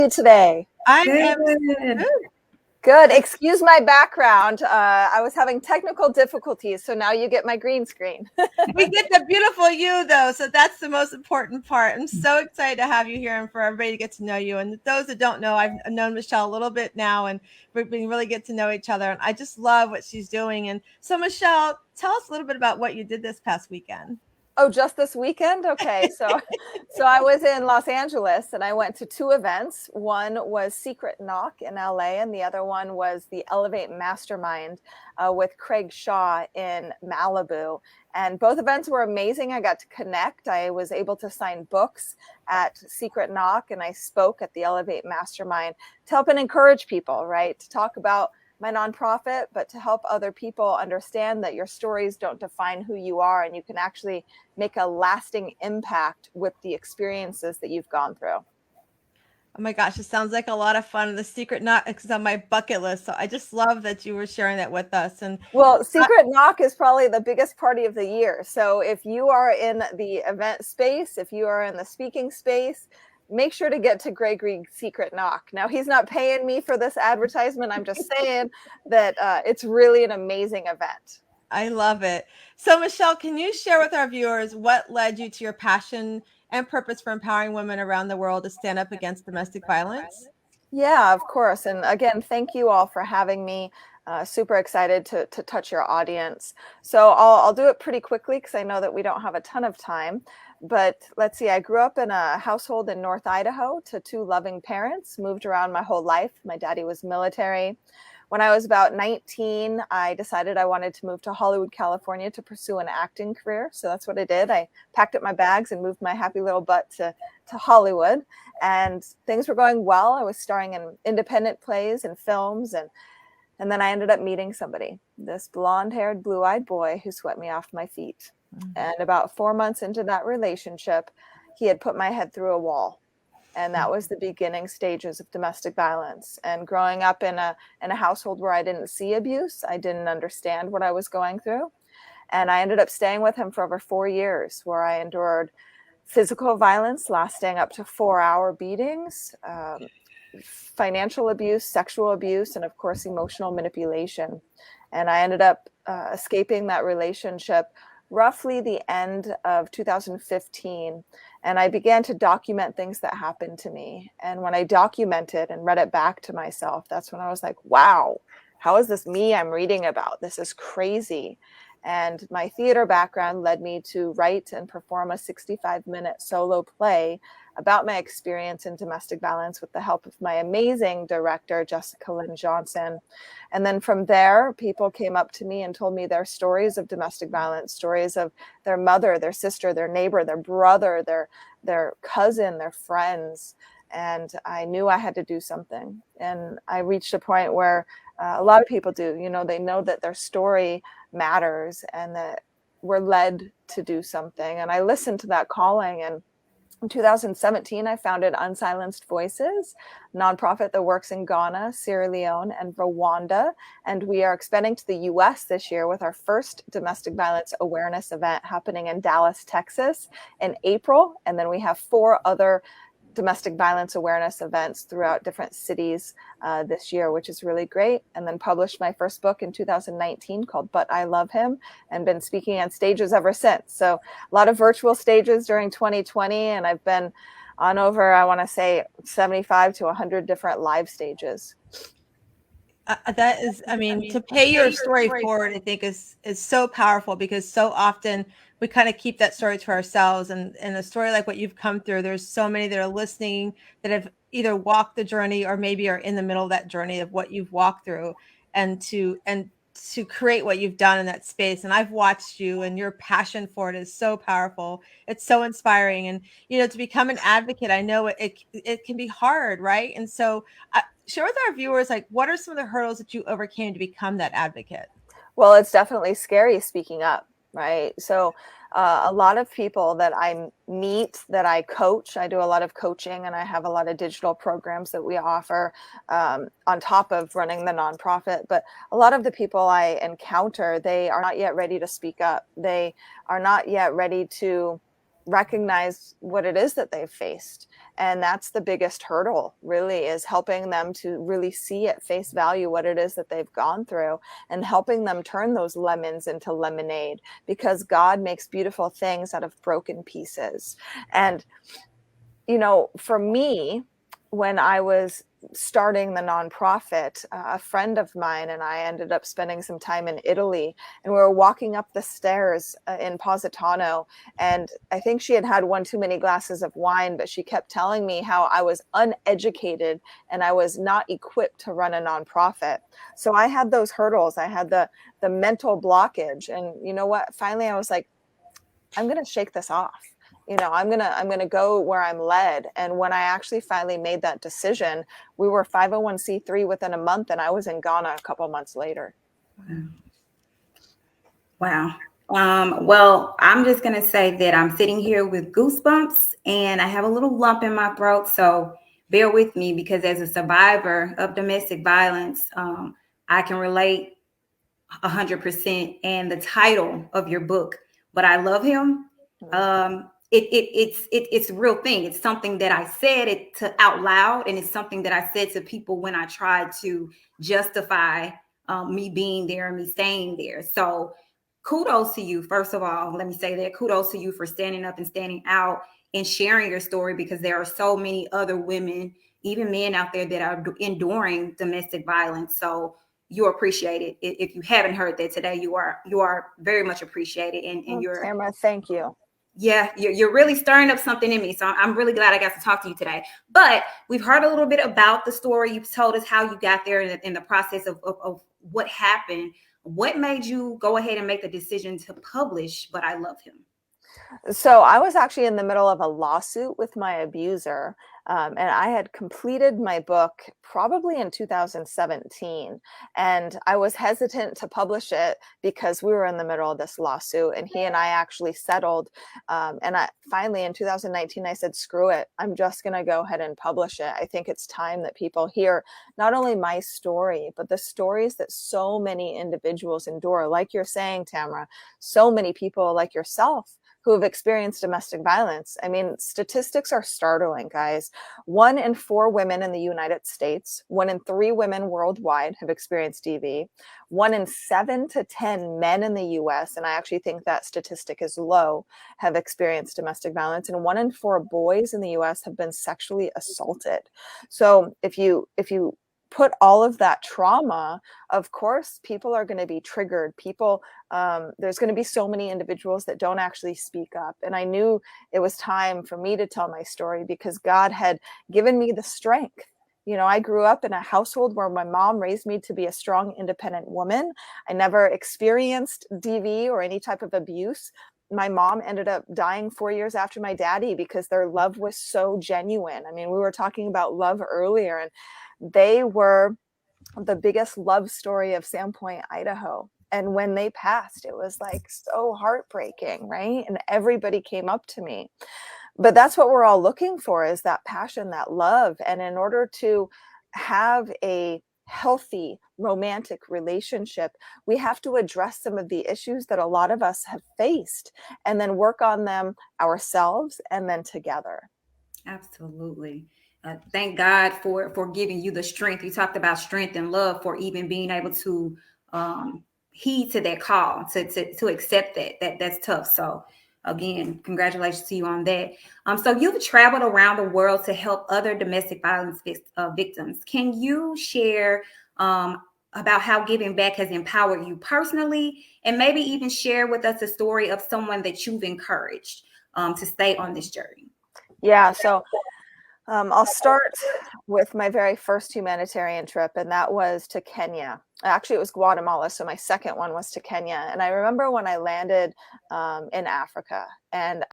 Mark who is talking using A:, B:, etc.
A: Today.
B: I
C: Good.
B: am good.
A: Good. Excuse my background. I was having technical difficulties, so now you get my green screen.
B: We get the beautiful you, though, so that's the most important part. I'm so excited to have you here and for everybody to get to know you. And those that don't know, I've known Michelle a little bit now, and we really get to know each other. And I just love what she's doing. And so, Michelle, tell us a little bit about what you did this past weekend.
A: Oh, just this weekend? Okay. So I was in Los Angeles and I went to two events. One was Secret Knock in LA and the other one was the Elevate Mastermind with Craig Shaw in Malibu. And both events were amazing. I got to connect. I was able to sign books at Secret Knock and I spoke at the Elevate Mastermind to help and encourage people, right? To talk about my nonprofit, but to help other people understand that your stories don't define who you are and you can actually make a lasting impact with the experiences that you've gone through.
B: Oh my gosh, it sounds like a lot of fun. The Secret Knock is on my bucket list. So I just love that you were sharing that with us. And
A: well, Secret Knock is probably the biggest party of the year. So if you are in the event space, if you are in the speaking space, make sure to get to Gregory's Secret Knock. Now, he's not paying me for this advertisement. I'm just saying that it's really an amazing event.
B: I love it. So, Michelle, can you share with our viewers what led you to your passion and purpose for empowering women around the world to stand up against domestic violence?
A: Yeah, of course. And again, thank you all for having me. Super excited to touch your audience. So I'll do it pretty quickly because I know that we don't have a ton of time. But let's see, I grew up in a household in North Idaho to two loving parents, moved around my whole life. My daddy was military. When I was about 19, I decided I wanted to move to Hollywood, California to pursue an acting career. So that's what I did. I packed up my bags and moved my happy little butt to Hollywood. And things were going well. I was starring in independent plays and films. And then I ended up meeting somebody, this blonde-haired, blue-eyed boy who swept me off my feet. And about 4 months into that relationship, he had put my head through a wall. And that was the beginning stages of domestic violence. And growing up in a household where I didn't see abuse, I didn't understand what I was going through. And I ended up staying with him for over 4 years, where I endured physical violence lasting up to 4-hour beatings, financial abuse, sexual abuse, and of course, emotional manipulation. And I ended up escaping that relationship roughly the end of 2015. And I began to document things that happened to me. And when I documented and read it back to myself, that's when I was like, wow, how is this me I'm reading about? This is crazy. And my theater background led me to write and perform a 65-minute solo play about my experience in domestic violence with the help of my amazing director, Jessica Lynn Johnson. And then from there, people came up to me and told me their stories of domestic violence, stories of their mother, their sister, their neighbor, their brother, their cousin, their friends. And I knew I had to do something. And I reached a point where a lot of people do, they know that their story matters and that we're led to do something. And I listened to that calling. And in 2017, I founded Unsilenced Voices, a nonprofit that works in Ghana, Sierra Leone, and Rwanda. And we are expanding to the US this year with our first domestic violence awareness event happening in Dallas, Texas in April. And then we have 4 other domestic violence awareness events throughout different cities this year, which is really great. And then published my first book in 2019 called But I Love Him, and been speaking on stages ever since. So a lot of virtual stages during 2020, and I've been on over, I want to say 75 to 100 different live stages.
B: That is, I mean, to pay your story forward, I think is so powerful, because so often we kind of keep that story to ourselves. And a story like what you've come through, there's so many that are listening that have either walked the journey or maybe are in the middle of that journey of what you've walked through, and to create what you've done in that space. And I've watched you, and your passion for it is so powerful. It's so inspiring. And, to become an advocate, I know it can be hard, right? And so share with our viewers, like, what are some of the hurdles that you overcame to become that advocate?
A: Well, it's definitely scary speaking up, right? So a lot of people that I meet, that I coach, I do a lot of coaching, and I have a lot of digital programs that we offer on top of running the nonprofit. But a lot of the people I encounter, they are not yet ready to speak up. They are not yet ready to recognize what it is that they've faced. And that's the biggest hurdle, really, is helping them to really see at face value what it is that they've gone through, and helping them turn those lemons into lemonade, because God makes beautiful things out of broken pieces. And, you know, for me, when I was starting the nonprofit, a friend of mine and I ended up spending some time in Italy, and we were walking up the stairs in Positano. And I think she had had one too many glasses of wine, but she kept telling me how I was uneducated and I was not equipped to run a nonprofit. So I had those hurdles. I had the mental blockage. And you know what? Finally, I was like, I'm going to shake this off. You know, I'm going to go where I'm led. And when I actually finally made that decision, we were 501c3 within a month, and I was in Ghana a couple months later.
C: Wow. Well, I'm just going to say that I'm sitting here with goosebumps and I have a little lump in my throat. So bear with me, because as a survivor of domestic violence, I can relate 100%. And the title of your book, But I Love Him, it's a real thing. It's something that I said it to out loud, and it's something that I said to people when I tried to justify me being there and me staying there. So kudos to you. First of all, let me say that kudos to you for standing up and standing out and sharing your story, because there are so many other women, even men out there, that are enduring domestic violence. So you appreciate it. If you haven't heard that today, you are very much appreciated. And you're,
A: Tamara, thank you.
C: Yeah, you're really stirring up something in me. So I'm really glad I got to talk to you today. But we've heard a little bit about the story. You've told us how you got there in the process of what happened. What made you go ahead and make the decision to publish But I Love Him?
A: So I was actually in the middle of a lawsuit with my abuser, and I had completed my book probably in 2017, and I was hesitant to publish it because we were in the middle of this lawsuit, and he and I actually settled. And I finally in 2019 I said, screw it, I'm just going to go ahead and publish it. I think it's time that people hear not only my story, but the stories that so many individuals endure, like you're saying, Tamara, so many people like yourself who have experienced domestic violence. I mean, statistics are startling, guys. 1 in 4 women in the United States, 1 in 3 women worldwide have experienced DV. 1 in 7 to 10 men in the US, and I actually think that statistic is low, have experienced domestic violence. And 1 in 4 boys in the US have been sexually assaulted. So if you put all of that trauma, of course, people are going to be triggered. There's going to be so many individuals that don't actually speak up. And I knew it was time for me to tell my story, because God had given me the strength. You know, I grew up in a household where my mom raised me to be a strong, independent woman. I never experienced DV or any type of abuse. My mom ended up dying 4 years after my daddy because their love was so genuine. I mean, we were talking about love earlier, and they were the biggest love story of Sandpoint, Idaho. And when they passed, it was like so heartbreaking, right? And everybody came up to me. But that's what we're all looking for, is that passion, that love. And in order to have a healthy romantic relationship, we have to address some of the issues that a lot of us have faced, and then work on them ourselves and then together.
C: Absolutely. Thank God for giving you the strength. You talked about strength and love, for even being able to heed to that call, to accept that's tough. So again, congratulations to you on that. So you've traveled around the world to help other domestic violence victims. Can you share about how giving back has empowered you personally, and maybe even share with us a story of someone that you've encouraged to stay on this journey?
A: Yeah, so I'll start with my very first humanitarian trip, and that was to Kenya. Actually, it was Guatemala, so my second one was to Kenya. And I remember when I landed in Africa, and